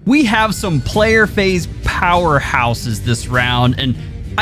We have some player phase powerhouses this round, and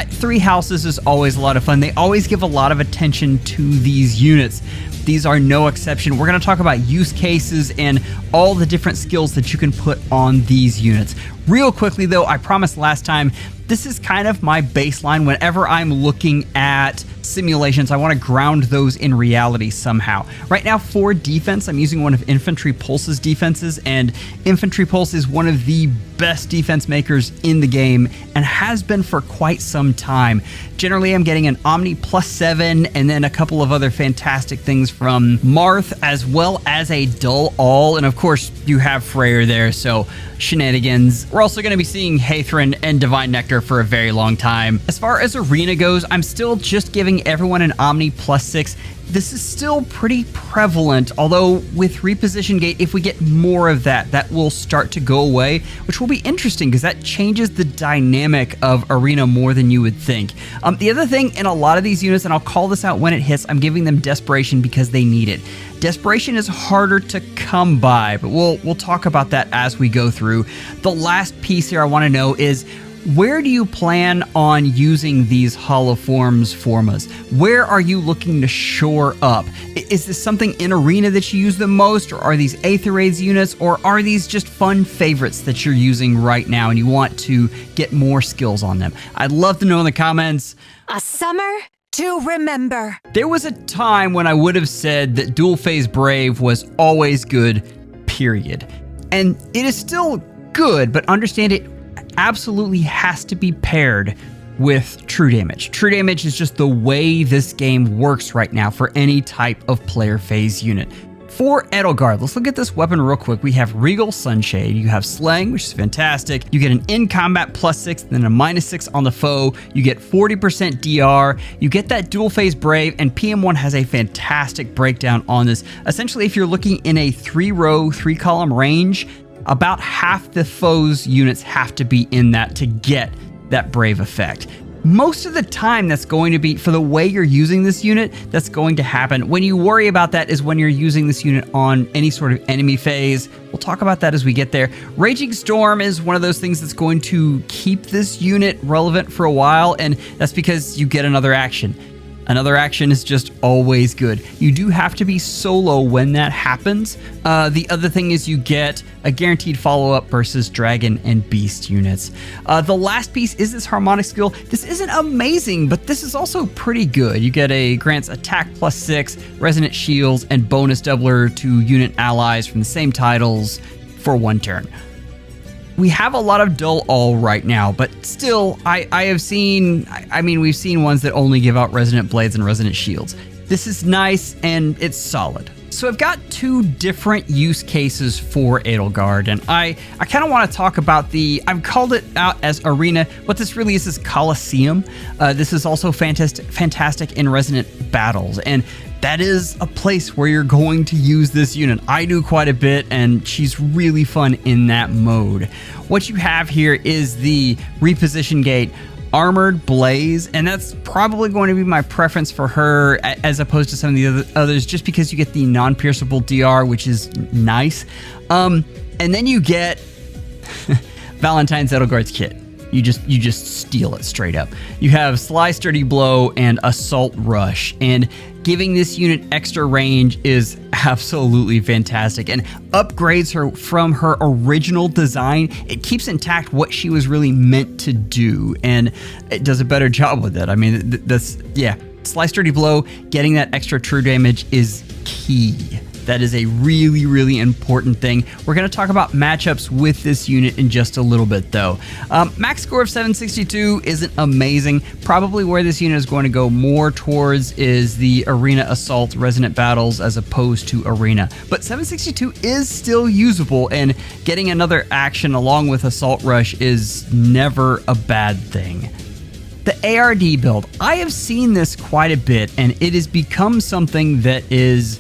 3 houses is always a lot of fun. They always give a lot of attention to these units. These are no exception. We're going to talk about use cases and all the different skills that you can put on these units. Real quickly though, I promised last time, this is kind of my baseline. Whenever I'm looking at simulations, I want to ground those in reality somehow. Right now for defense, I'm using one of Infantry Pulse's defenses, and Infantry Pulse is one of the best defense makers in the game and has been for quite some time. Generally, I'm getting an Omni +7 and then a couple of other fantastic things from Marth, as well as a Dull All, and of course you have Freyr there, so shenanigans. We're also going to be seeing Hathrin and Divine Nectar for a very long time. As far as Arena goes, I'm still just giving everyone an Omni +6. This is still pretty prevalent, although with Reposition Gate, if we get more of that, that will start to go away, which will be interesting because that changes the dynamic of Arena more than you would think. The other thing in a lot of these units, and I'll call this out when it hits, I'm giving them Desperation because they need it. Desperation is harder to come by, but we'll talk about that as we go through. The last piece here I want to know is, where do you plan on using these holoforms Formas? Where are you looking to shore up? Is this something in Arena that you use the most, or are these Aetherades units, or are these just fun favorites that you're using right now and you want to get more skills on them? I'd love to know in the comments. A summer to remember. There was a time when I would have said that Dual Phase Brave was always good, period. And it is still good, but understand it absolutely has to be paired with True Damage. True Damage is just the way this game works right now for any type of player phase unit. For Edelgard, let's look at this weapon real quick. We have Regal Sunshade, you have Slaying, which is fantastic. You get an in combat +6, then a -6 on the foe. You get 40% DR. You get that Dual Phase Brave, and PM1 has a fantastic breakdown on this. Essentially, if you're looking in a 3-row, 3-column range, about half the foe's units have to be in that to get that Brave effect. Most of the time, that's going to be, for the way you're using this unit, that's going to happen. When you worry about that is when you're using this unit on any sort of enemy phase. We'll talk about that as we get there. Raging Storm is one of those things that's going to keep this unit relevant for a while, and that's because you get another action. Another action is just always good. You do have to be solo when that happens. The other thing is you get a guaranteed follow-up versus Dragon and Beast units. The last piece is this Harmonic skill. This isn't amazing, but this is also pretty good. You get a grants attack +6, resonant shields, and bonus doubler to unit allies from the same titles for 1 turn. We have a lot of Dull All right now, but still, I have seen, I mean, we've seen ones that only give out Resonant Blades and Resonant Shields. This is nice, and it's solid. So I've got 2 different use cases for Edelgard, and I kind of want to talk about I've called it out as Arena. What this really is Coliseum. This is also fantastic in Resonant Battles, and that is a place where you're going to use this unit. I do quite a bit, and she's really fun in that mode. What you have here is the Reposition Gate Armored Blaze, and that's probably going to be my preference for her as opposed to some of the others, just because you get the non-pierceable DR, which is nice. And then you get Valentine's Edelgard's kit. You just steal it straight up. You have Sly Sturdy Blow and Assault Rush, and giving this unit extra range is absolutely fantastic and upgrades her from her original design. It keeps intact what she was really meant to do, and it does a better job with it. I mean, yeah, Sly Sturdy Blow, getting that extra true damage is key. That is a really, really important thing. We're going to talk about matchups with this unit in just a little bit, though. Max score of 762 isn't amazing. Probably where this unit is going to go more towards is the Arena Assault Resonant Battles as opposed to Arena. But 762 is still usable, and getting another action along with Assault Rush is never a bad thing. The ARD build. I have seen this quite a bit, and it has become something that is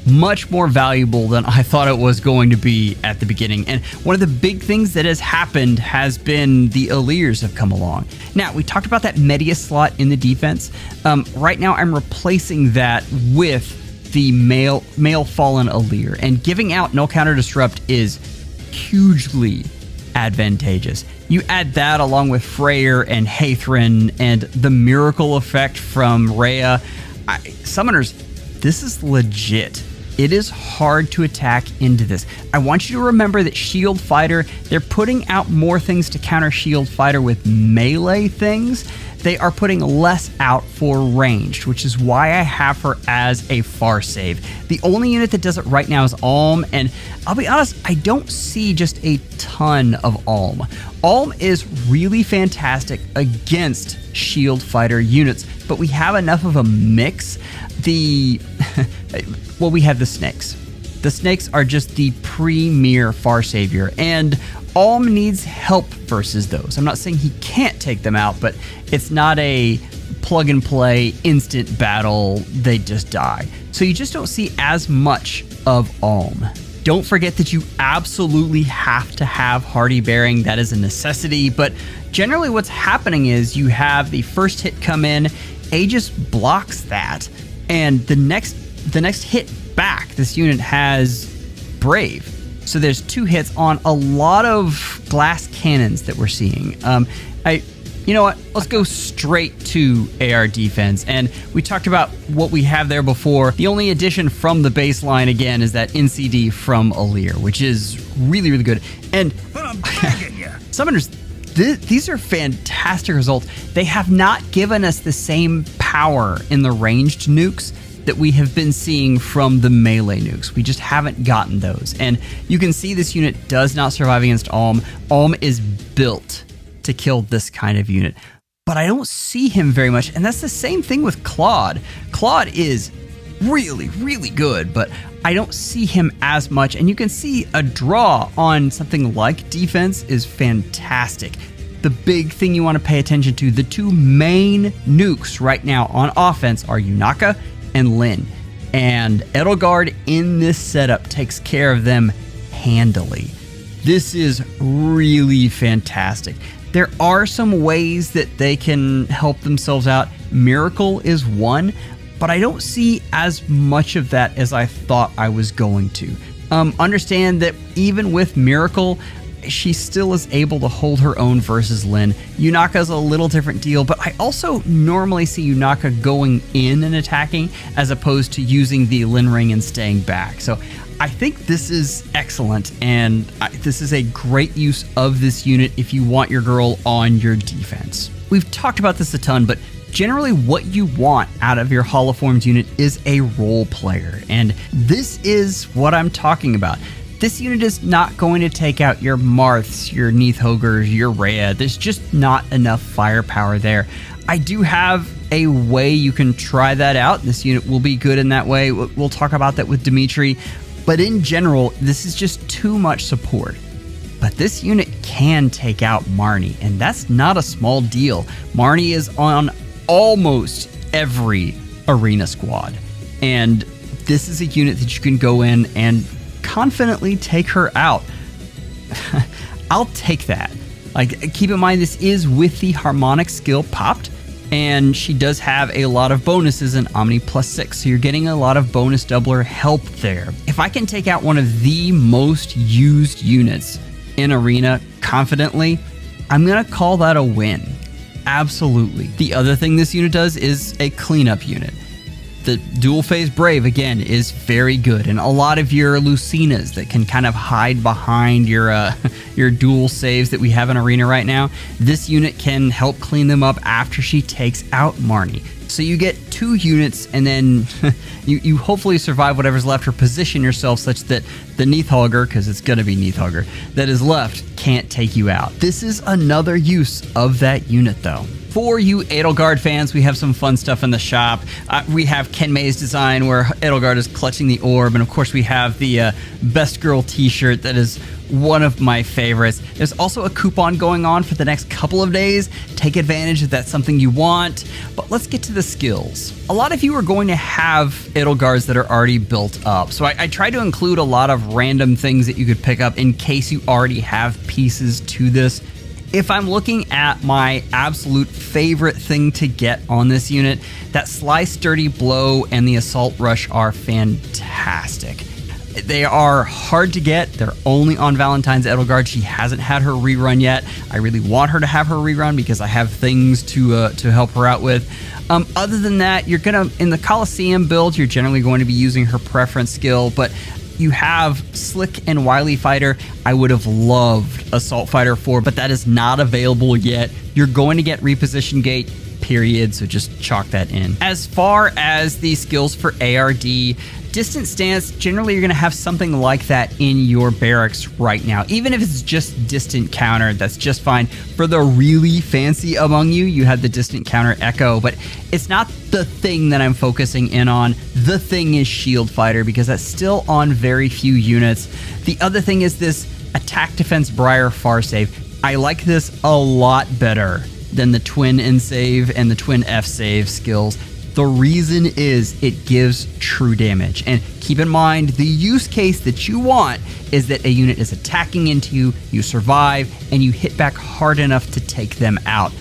much more valuable than I thought it was going to be at the beginning. And one of the big things that has happened has been the Alliers have come along. Now, we talked about that Media slot in the defense. Right now, I'm replacing that with the male Fallen Allier, and giving out Null Counter Disrupt is hugely advantageous. You add that along with Freyr and Hathrin and the miracle effect from Rhea. Summoners, this is legit. It is hard to attack into this. I want you to remember that Shield Fighter, they're putting out more things to counter Shield Fighter with melee things. They are putting less out for ranged, which is why I have her as a far save. The only unit that does it right now is Alm, and I'll be honest, I don't see just a ton of Alm. Alm is really fantastic against Shield Fighter units, but we have enough of a mix. Well, we have the snakes. The snakes are just the premier far savior, and Alm needs help versus those. I'm not saying he can't take them out, but it's not a plug and play instant battle, they just die. So you just don't see as much of Alm. Don't forget that you absolutely have to have Hardy Bearing. That is a necessity, but generally what's happening is you have the first hit come in, Aegis blocks that, and the next hit back, this unit has Brave. So there's 2 hits on a lot of glass cannons that we're seeing. You know what? Let's go straight to AR defense. And we talked about what we have there before. The only addition from the baseline, again, is that NCD from Alir, which is really, really good. And Summoners, these are fantastic results. They have not given us the same power in the ranged nukes that we have been seeing from the melee nukes. We just haven't gotten those. And you can see this unit does not survive against Alm. Alm is built to kill this kind of unit. But I don't see him very much. And that's the same thing with Claude. Claude is really, really good, but I don't see him as much. And you can see a draw on something like defense is fantastic. The big thing you want to pay attention to, the 2 main nukes right now on offense are Yunaka and Lyn, and Edelgard in this setup takes care of them handily. This is really fantastic. There are some ways that they can help themselves out. Miracle is one, but I don't see as much of that as I thought I was going to. Understand that even with Miracle, she still is able to hold her own versus Lyn. Yunaka's a little different deal, but I also normally see Yunaka going in and attacking as opposed to using the Lyn ring and staying back. So I think this is excellent, and this is a great use of this unit if you want your girl on your defense. We've talked about this a ton, but generally what you want out of your holoformed unit is a role player, and this is what I'm talking about. This unit is not going to take out your Marths, your Neathogers, your Rhea. There's just not enough firepower there. I do have a way you can try that out. This unit will be good in that way. We'll talk about that with Dimitri. But in general, this is just too much support. But this unit can take out Marnie, and that's not a small deal. Marnie is on almost every arena squad. And this is a unit that you can go in and confidently take her out. I'll take that. Like, keep in mind, this is with the harmonic skill popped, and she does have a lot of bonuses in Omni +6, so you're getting a lot of bonus doubler help there. If I can take out one of the most used units in Arena confidently, I'm gonna call that a win. Absolutely. The other thing this unit does is a cleanup unit. The dual phase Brave, again, is very good, and a lot of your Lucinas that can kind of hide behind your dual saves that we have in Arena right now, this unit can help clean them up after she takes out Marnie. So you get 2 units, and then you hopefully survive whatever's left, or position yourself such that the Neathogger, because it's going to be Neathogger, that is left can't take you out. This is another use of that unit, though. For you Edelgard fans, we have some fun stuff in the shop. We have Ken May's design where Edelgard is clutching the orb, and of course we have the Best Girl t-shirt that is one of my favorites. There's also a coupon going on for the next couple of days. Take advantage if that's something you want. But let's get to the skills. A lot of you are going to have Edelgards that are already built up, so I tried to include a lot of random things that you could pick up in case you already have pieces to this. If I'm looking at my absolute favorite thing to get on this unit, that Sly Sturdy Blow and the Assault Rush are fantastic. They are hard to get. They're only on Valentine's Edelgard. She hasn't had her rerun yet. I really want her to have her rerun because I have things to help her out with. Other than that, you're gonna, in the Coliseum build, you're generally going to be using her preference skill, but you have Slick and Wily Fighter. I would have loved Assault Fighter 4, but that is not available yet. You're going to get Reposition Gate, period, so just chalk that in. As far as the skills for ARD, Distant Stance, generally you're going to have something like that in your barracks right now. Even if it's just Distant Counter, that's just fine. For the really fancy among you, you have the Distant Counter Echo, but it's not the thing that I'm focusing in on. The thing is Shield Fighter, because that's still on very few units. The other thing is this Attack Defense Briar Far Save. I like this a lot better than the Twin N Save and the Twin F Save skills. The reason is it gives true damage. And keep in mind, the use case that you want is that a unit is attacking into you, you survive, and you hit back hard enough to take them out.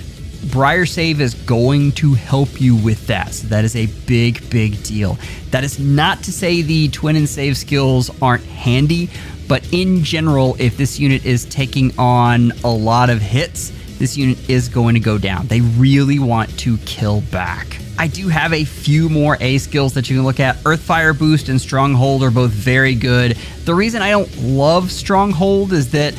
Briar Save is going to help you with that. So that is a big, big deal. That is not to say the Twin and Save skills aren't handy, but in general, if this unit is taking on a lot of hits, this unit is going to go down. They really want to kill back. I do have a few more A skills that you can look at. Earthfire Boost and Stronghold are both very good. The reason I don't love Stronghold is that,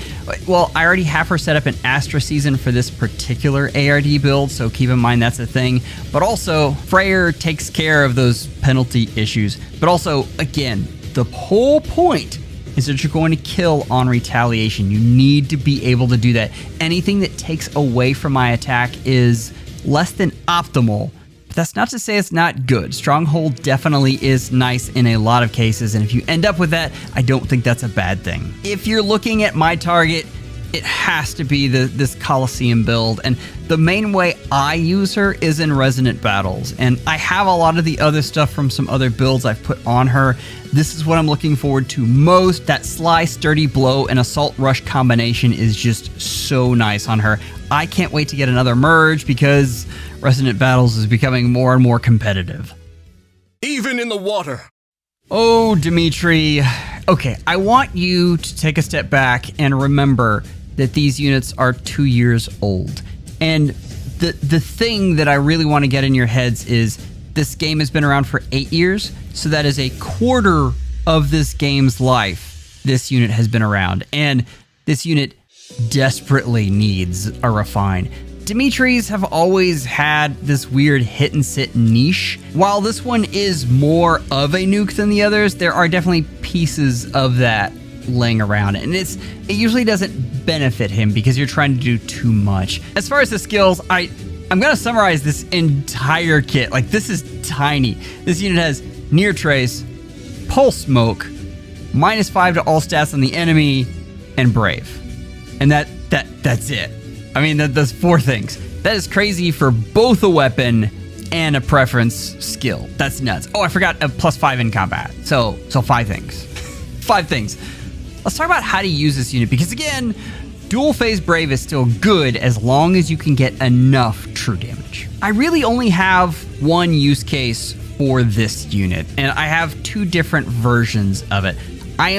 well, I already have her set up in Astra Season for this particular ARD build, so keep in mind that's a thing. But also, Freyr takes care of those penalty issues. But also, again, the whole point is that you're going to kill on retaliation. You need to be able to do that. Anything that takes away from my attack is less than optimal. That's not to say it's not good. Stronghold definitely is nice in a lot of cases, and if you end up with that, I don't think that's a bad thing. If you're looking at my target, it has to be this Coliseum build, and the main way I use her is in Resonant Battles, and I have a lot of the other stuff from some other builds I've put on her. This is what I'm looking forward to most. That Sly, Sturdy Blow, and Assault Rush combination is just so nice on her. I can't wait to get another merge because Resonant Battles is becoming more and more competitive. Even in the water. Oh, Dimitri. Okay, I want you to take a step back and remember that these units are 2 years old. And the thing that I really want to get in your heads is this game has been around for 8 years, so that is a quarter of this game's life this unit has been around. And this unit desperately needs a refine. Dimitri's have always had this weird hit and sit niche. While this one is more of a nuke than the others, there are definitely pieces of that laying around, and it usually doesn't benefit him because you're trying to do too much. As far as the skills, I'm gonna summarize this entire kit. Like, this is tiny. This unit has Near Trace, Pulse Smoke, -5 to all stats on the enemy, and Brave. And that's it. I mean, that's 4 things. That is crazy for both a weapon and a preference skill. That's nuts. Oh, I forgot a +5 in combat. So 5 things. 5 things. Let's talk about how to use this unit, because again, dual phase Brave is still good as long as you can get enough true damage. I really only have one use case for this unit, and I have 2 different versions of it. I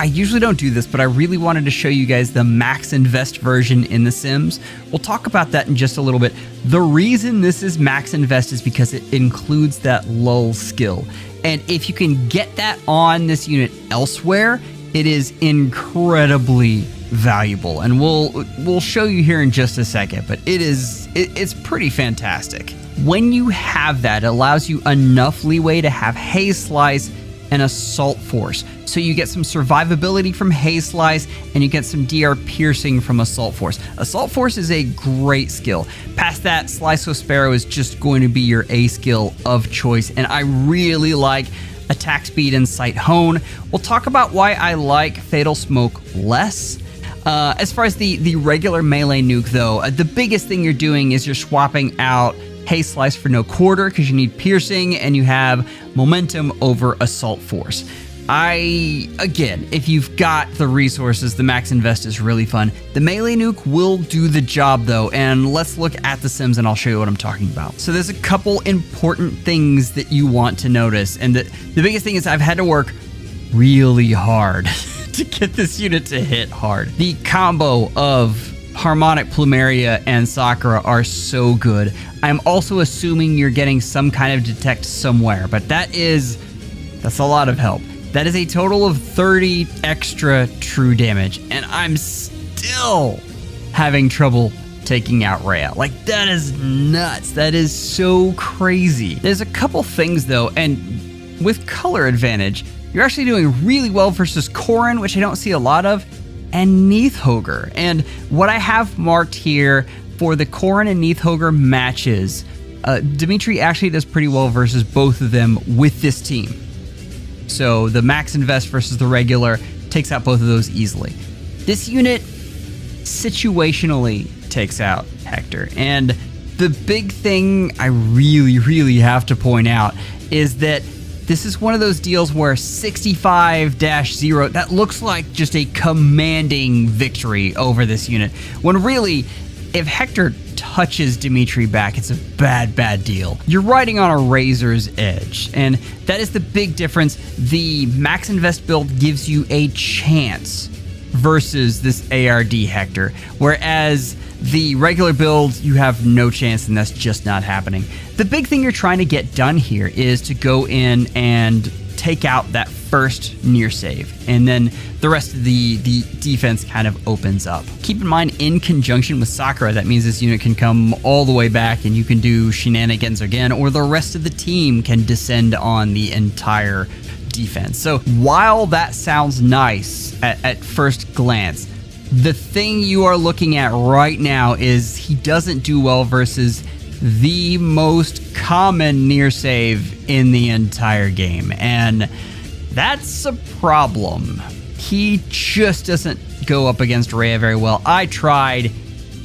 usually don't do this, but I really wanted to show you guys the max invest version in The Sims. We'll talk about that in just a little bit. The reason this is max invest is because it includes that lull skill. And if you can get that on this unit elsewhere, it is incredibly valuable. And we'll show you here in just a second, but it's pretty fantastic. When you have that, it allows you enough leeway to have Haze Slice and Assault Force. So you get some survivability from Haze Slice, and you get some DR Piercing from Assault Force. Assault Force is a great skill. Past that, Slice with Sparrow is just going to be your A skill of choice, and I really like Attack Speed and Sight Hone. We'll talk about why I like Fatal Smoke less. As far as the regular melee nuke, though, the biggest thing you're doing is you're swapping out Haze Slice for no quarter because you need piercing, and you have momentum over Assault Force. Again, if you've got the resources, the max invest is really fun. The melee nuke will do the job though, and let's look at The Sims and I'll show you what I'm talking about. So there's a couple important things that you want to notice, and the biggest thing is I've had to work really hard to get this unit to hit hard. The combo of Harmonic Plumeria and Sakura are so good. I'm also assuming you're getting some kind of detect somewhere, but that's a lot of help. That is a total of 30 extra true damage, and I'm still having trouble taking out Rhea. Like, that is nuts. That is so crazy. There's a couple things though, and with color advantage, you're actually doing really well versus Corrin, which I don't see a lot of, and Neathogre. And what I have marked here for the Corrin and Neathogre matches, Dimitri actually does pretty well versus both of them with this team. So the max invest versus the regular takes out both of those easily. This unit situationally takes out Hector. And the big thing I really have to point out is that this is one of those deals where 65-0, that looks like just a commanding victory over this unit. When really, if Hector touches Dimitri back, it's a bad deal. You're riding on a razor's edge, and that is the big difference. The max invest build gives you a chance versus this ARD Hector, whereas the regular build, you have no chance, and that's just not happening. The big thing you're trying to get done here is to go in and take out that first near save, and then the rest of the defense kind of opens up. Keep in mind, in conjunction with Sakura, that means this unit can come all the way back and you can do shenanigans again, or the rest of the team can descend on the entire defense. So while that sounds nice at first glance, the thing you are looking at right now is he doesn't do well versus the most common near save in the entire game, and that's a problem. He just doesn't go up against Rhea very well. I tried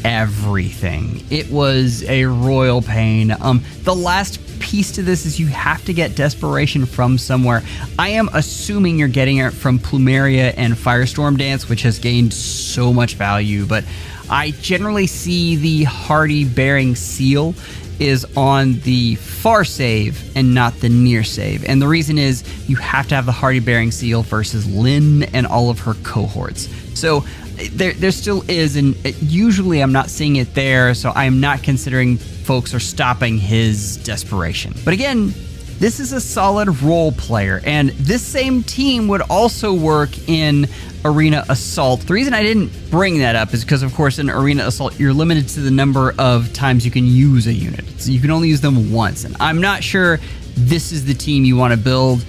everything. It was a royal pain. The last piece to this is you have to get Desperation from somewhere. I am assuming you're getting it from Plumeria and Firestorm Dance, which has gained so much value, but I generally see the Hardy Bearing Seal is on the far save and not the near save. And the reason is you have to have the Hardy Bearing Seal versus Lynn and all of her cohorts. So there still is, and usually I'm not seeing it there, so I'm not considering folks are stopping his Desperation. But again, this is a solid role player, and this same team would also work in Arena Assault. The reason I didn't bring that up is because, of course, in Arena Assault, you're limited to the number of times you can use a unit. So you can only use them once, and I'm not sure this is the team you want to build.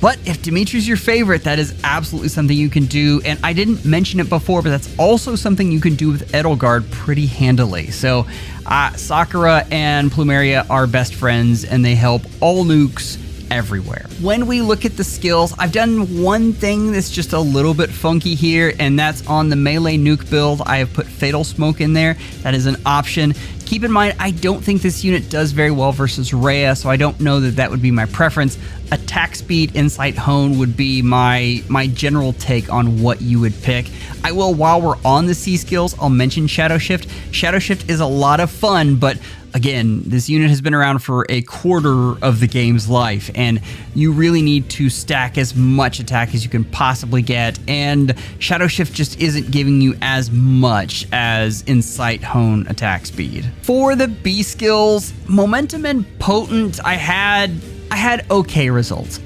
But if Dimitri's your favorite, that is absolutely something you can do. And I didn't mention it before, but that's also something you can do with Edelgard pretty handily. So Sakura and Plumeria are best friends, and they help all nukes everywhere. When we look at the skills, I've done one thing that's just a little bit funky here, and that's on the melee nuke build. I have put Fatal Smoke in there. That is an option. Keep in mind, I don't think this unit does very well versus Rhea, so I don't know that that would be my preference. Attack speed, Insight Hone would be my general take on what you would pick. I will, while we're on the C skills, I'll mention Shadow Shift. Shadow Shift is a lot of fun, but again, this unit has been around for a quarter of the game's life, and you really need to stack as much attack as you can possibly get, and Shadow Shift just isn't giving you as much as Insight Hone attack speed. For the B skills, Momentum and Potent, I had okay results.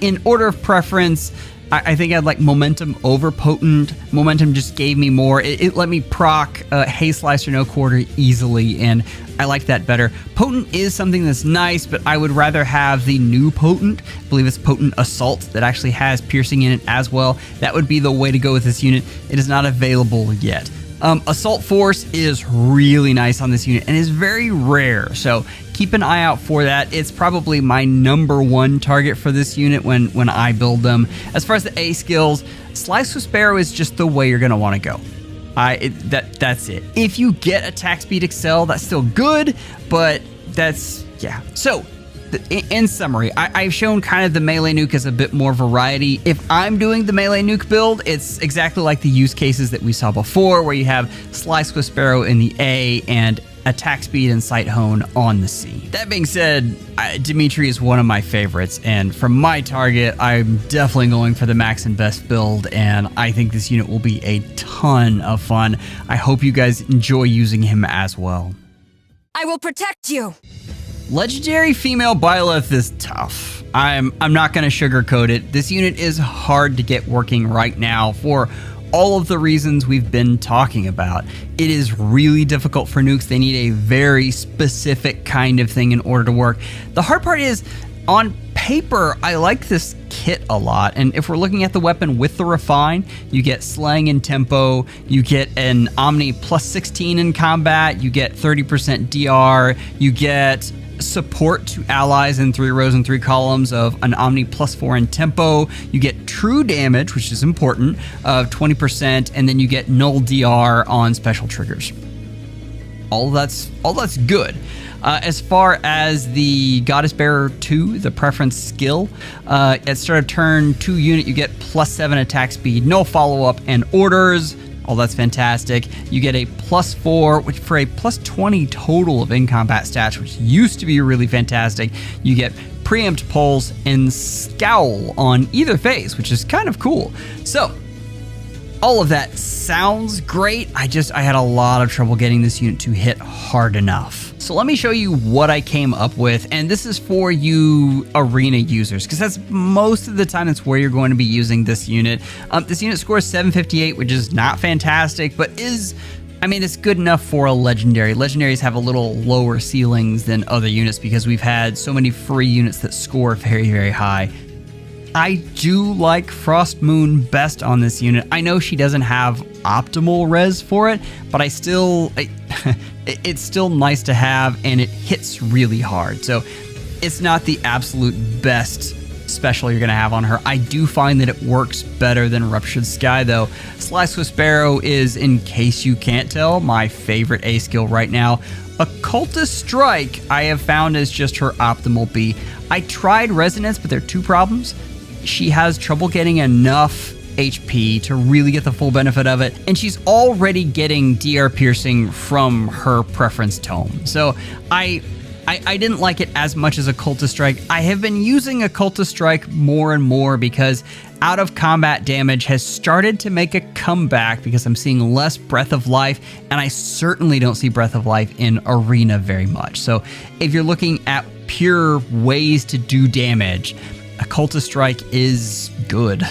In order of preference, I think I'd like Momentum over Potent. Momentum just gave me more. It let me proc Haste Slicer No Quarter easily, and I like that better. Potent is something that's nice, but I would rather have the new Potent. I believe it's Potent Assault that actually has piercing in it as well. That would be the way to go with this unit. It is not available yet. Assault Force is really nice on this unit and is very rare, so keep an eye out for that. It's probably my #1 target for this unit when I build them. As far as the A skills, Slice with Sparrow is just the way you're going to want to go. That's it. If you get Attack Speed Excel, that's still good, but that's, yeah. So, in summary, I've shown kind of the melee nuke as a bit more variety. If I'm doing the melee nuke build, it's exactly like the use cases that we saw before, where you have Slice with Sparrow in the A and attack speed and sight hone on the sea. That being said, Dimitri is one of my favorites, and for my target, I'm definitely going for the max and best build, and I think this unit will be a ton of fun. I hope you guys enjoy using him as well. I will protect you. Legendary female Byleth is tough. I'm not going to sugarcoat it. This unit is hard to get working right now for all of the reasons we've been talking about. It is really difficult for nukes. They need a very specific kind of thing in order to work. The hard part is, on paper, I like this kit a lot, and if we're looking at the weapon with the refine, you get slaying and tempo, you get an Omni plus 16 in combat, you get 30% DR, you get support to allies in 3 rows and 3 columns of an Omni plus 4 in tempo, you get true damage, which is important, of 20%, and then you get null DR on special triggers. All that's good. As far as the Goddess Bearer 2, the preference skill, at start of turn 2 unit, you get plus 7 attack speed, no follow-up, and orders. Oh, that's fantastic. You get a plus 4, which for a plus 20 total of in-combat stats, which used to be really fantastic. You get preempt pulse and scowl on either face, which is kind of cool. So, all of that sounds great. I had a lot of trouble getting this unit to hit hard enough. So let me show you what I came up with, and this is for you arena users, because that's most of the time that's where you're going to be using this unit. This unit scores 758, which is not fantastic, but it's good enough for a legendary. Legendaries have a little lower ceilings than other units because we've had so many free units that score very, very high. I do like Frost Moon best on this unit. I know she doesn't have optimal res for it, but it's still nice to have, and it hits really hard. So it's not the absolute best special you're going to have on her. I do find that it works better than Ruptured Sky, though. Sly Swift Sparrow is, in case you can't tell, my favorite A skill right now. Occultist Strike I have found is just her optimal B. I tried Resonance, but there are 2 problems. She has trouble getting enough HP to really get the full benefit of it, and she's already getting DR piercing from her preference tome. So I didn't like it as much as Occultist Strike. I have been using Occultist Strike more and more because out of combat damage has started to make a comeback because I'm seeing less Breath of Life, and I certainly don't see Breath of Life in Arena very much. So if you're looking at pure ways to do damage, Occultist Strike is good.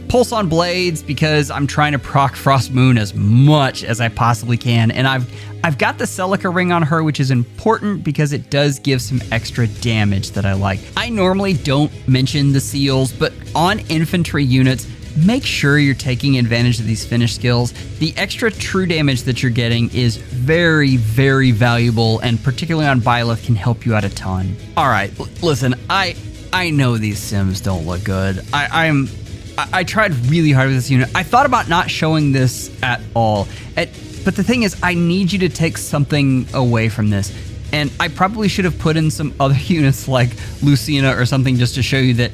Pulse on Blades because I'm trying to proc Frost Moon as much as I possibly can, and I've got the Celica ring on her, which is important because it does give some extra damage that I like. I normally don't mention the seals, but on infantry units, make sure you're taking advantage of these finish skills. The extra true damage that you're getting is very, very valuable, and particularly on Byleth can help you out a ton. All right, listen, I know these sims don't look good. I tried really hard with this unit. I thought about not showing this at all. But the thing is, I need you to take something away from this. And I probably should have put in some other units like Lucina or something just to show you that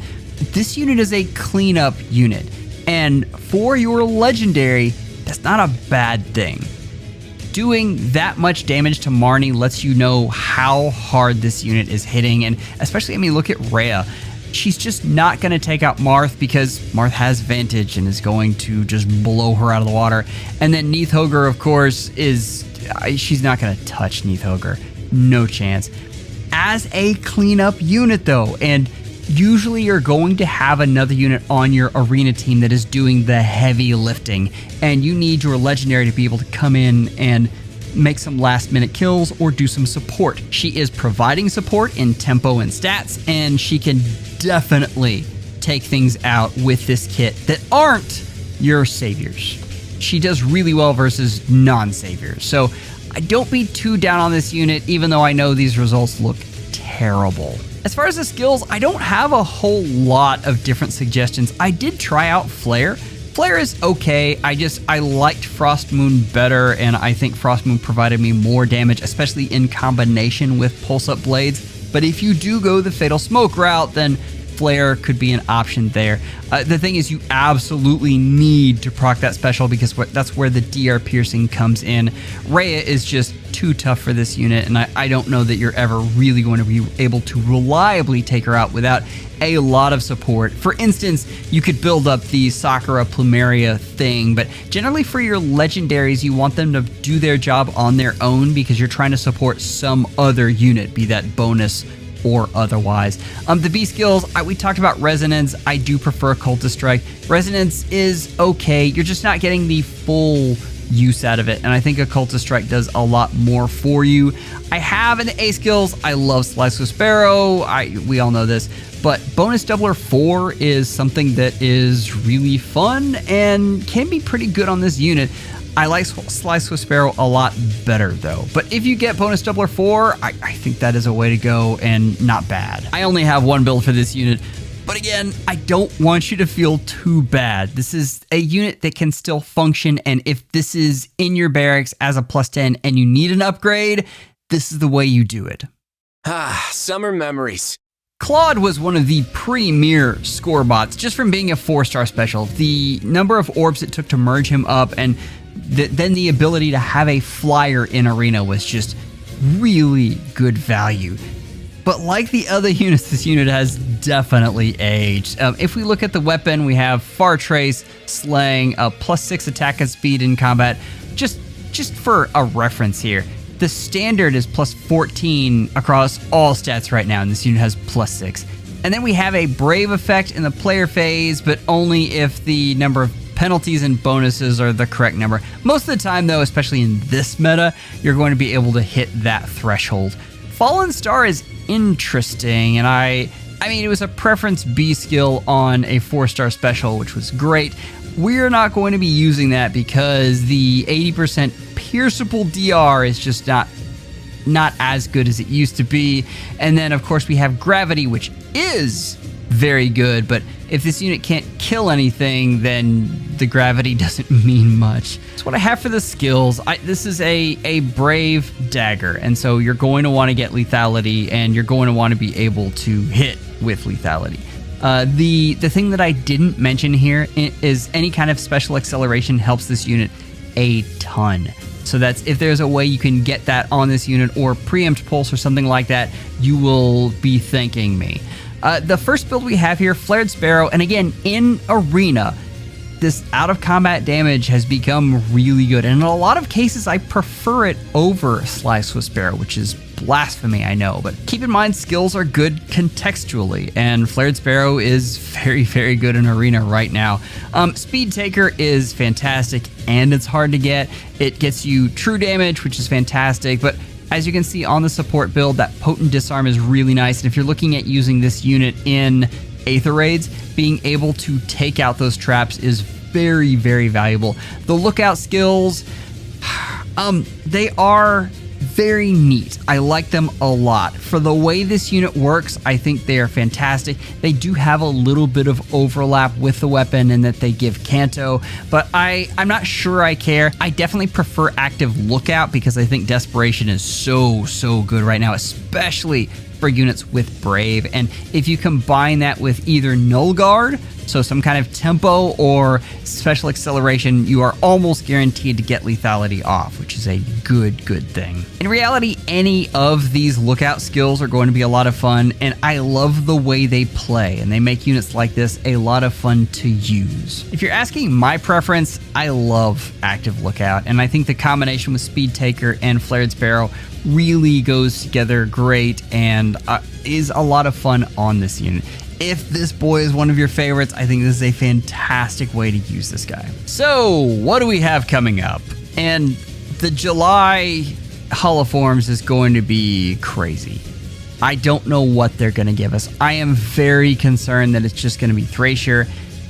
this unit is a cleanup unit. And for your legendary, that's not a bad thing. Doing that much damage to Marnie lets you know how hard this unit is hitting, and especially, look at Rhea. She's just not going to take out Marth because Marth has Vantage and is going to just blow her out of the water. And then Neithogre, of course, she's not going to touch Neithogre. No chance. As a cleanup unit, though, and usually you're going to have another unit on your arena team that is doing the heavy lifting, and you need your legendary to be able to come in and make some last minute kills or do some support. She is providing support in tempo and stats, and she can definitely take things out with this kit that aren't your saviors. She does really well versus non-saviors. So don't be too down on this unit, even though I know these results look terrible. As far as the skills, I don't have a whole lot of different suggestions. I did try out Flare. Flare is okay. I liked Frost Moon better, and I think Frost Moon provided me more damage, especially in combination with Pulse Up Blades. But if you do go the Fatal Smoke route, then Flare could be an option there. The thing is, you absolutely need to proc that special because that's where the DR piercing comes in. Rhea is just too tough for this unit, and I don't know that you're ever really going to be able to reliably take her out without a lot of support. For instance, you could build up the Sakura Plumeria thing, but generally for your legendaries, you want them to do their job on their own because you're trying to support some other unit, be that bonus or otherwise. The B skills, we talked about Resonance. I do prefer Cultist Strike. Resonance is okay. You're just not getting the full use out of it, and I think a Cultist Strike does a lot more for you. I have in the A skills, I love Slice with Sparrow. We all know this, but Bonus Doubler 4 is something that is really fun and can be pretty good on this unit. I like Slice with Sparrow a lot better though. But if you get Bonus Doubler 4, I think that is a way to go and not bad. I only have one build for this unit, but again, I don't want you to feel too bad. This is a unit that can still function, and if this is in your barracks as a +10 and you need an upgrade, this is the way you do it. Summer memories. Claude was one of the premier score bots just from being a 4-star special. The number of orbs it took to merge him up, and then the ability to have a flyer in arena was just really good value. But like the other units, this unit has definitely aged. If we look at the weapon, we have Far Trace, Slaying, +6 attack and speed in combat. Just for a reference here, the standard is +14 across all stats right now, and this unit has +6. And then we have a Brave effect in the player phase, but only if the number of penalties and bonuses are the correct number. Most of the time though, especially in this meta, you're going to be able to hit that threshold. Fallen Star is interesting, and I mean, it was a preference B skill on a 4-star special, which was great. We're not going to be using that because the 80% pierceable DR is just not as good as it used to be. And then of course we have Gravity, which is very good, but if this unit can't kill anything, then the gravity doesn't mean much. That's what I have for the skills. This is a Brave Dagger, and so you're going to want to get lethality, and you're going to want to be able to hit with lethality. The thing that I didn't mention here is any kind of special acceleration helps this unit a ton. So that's, if there's a way you can get that on this unit, or preempt pulse or something like that, you will be thanking me. The first build we have here, Flared Sparrow, and again, in Arena, this out-of-combat damage has become really good, and in a lot of cases, I prefer it over Slice with Sparrow, which is blasphemy, I know, but keep in mind, skills are good contextually, and Flared Sparrow is very, very good in Arena right now. Speed Taker is fantastic, and it's hard to get. It gets you true damage, which is fantastic, but as you can see on the support build, that Potent Disarm is really nice, and if you're looking at using this unit in Aether Raids, being able to take out those traps is very, very valuable. The Lookout skills, they are very neat. I like them a lot. For the way this unit works, I think they are fantastic. They do have a little bit of overlap with the weapon in that they give Canto, but I'm not sure I care. I definitely prefer Active Lookout because I think Desperation is so good right now, especially for units with Brave. And if you combine that with either Null Guard, so some kind of tempo, or special acceleration, you are almost guaranteed to get lethality off, which is a good thing. In reality, any of these lookout skills are going to be a lot of fun, and I love the way they play, and they make units like this a lot of fun to use. If you're asking my preference, I love Active Lookout, and I think the combination with Speed Taker and Flared Sparrow really goes together great and is a lot of fun on this unit. If this boy is one of your favorites, I think this is a fantastic way to use this guy. So, what do we have coming up? And the July Holoforms is going to be crazy. I don't know what they're going to give us. I am very concerned that it's just going to be Thrasher.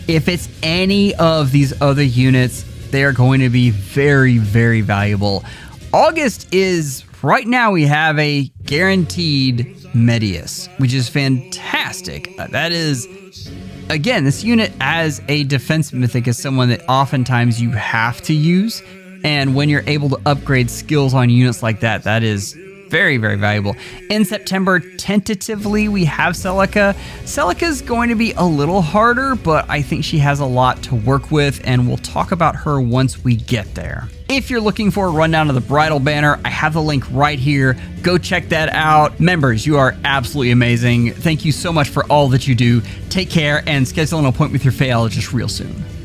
If it's any of these other units, they are going to be very, very valuable. August is, right now we have a guaranteed Medius, which is fantastic. That is, again, this unit as a defense mythic is someone that oftentimes you have to use, and when you're able to upgrade skills on units like that, that is very, very valuable. In September, tentatively, we have Celica. Celica's going to be a little harder, but I think she has a lot to work with, and we'll talk about her once we get there. If you're looking for a rundown of the bridal banner, I have the link right here. Go check that out. Members, you are absolutely amazing. Thank you so much for all that you do. Take care and schedule an appointment with your FEHologist real soon.